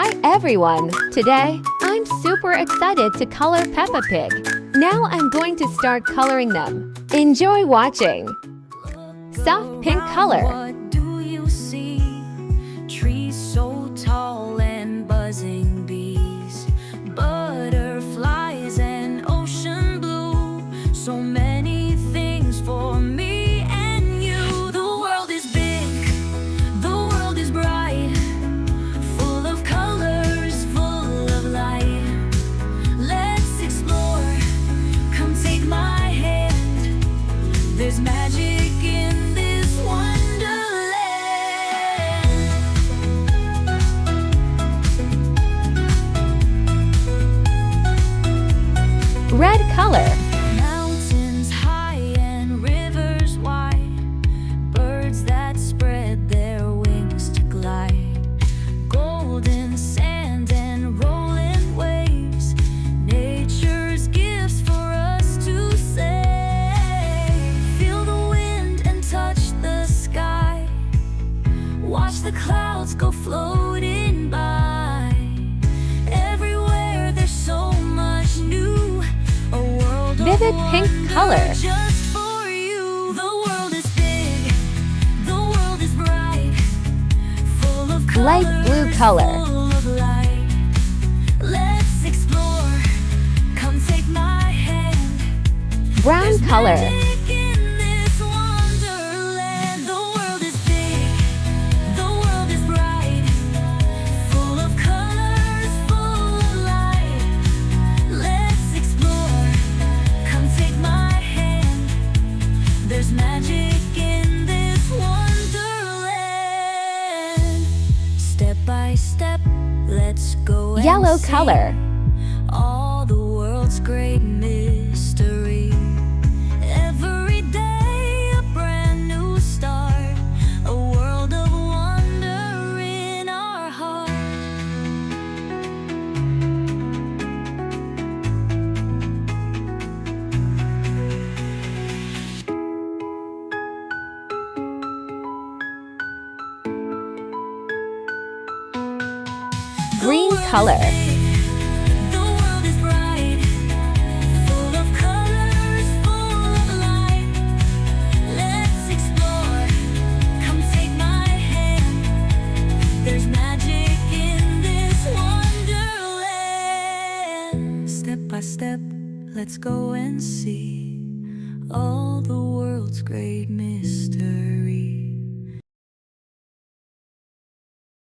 Hi everyone! Today, I'm super excited to color Peppa Pig. Now I'm going to start coloring them. Enjoy watching! Soft pink color. What do you see? Trees so tall and buzzing bees, butterflies and ocean blue. So many things for me and you. The world is big, the world is bright, full of colors, full of light. Let's explore, come take my hand. There's magic in this wonderland. Red color. Mountains high and rivers wide, birds that spread their wings to glide. Golden sand and rolling waves, nature's gifts for us to say. Feel the wind and touch the sky, watch the clouds go floating by. Everywhere there's so much new, a world of Vivid pink wonder color. just for you. The world is big, the world is bright, full of colors, Light blue color. full of light. Let's explore, come take my hand. Brown There's color. magic in this wonderland. The world is big, the world is bright, full of colors, full of light. Let's explore, come take my hand. There's magic in this wonderland. Step by step, let's go and Yellow see color. all the world's great mystery. Every day a brand new start, a world of wonder in our heart. Green color. The world is bright, full of colors, full of light. Let's explore, come take my hand. There's magic in this wonderland. Step by step, let's go and see all the world's great mysteries.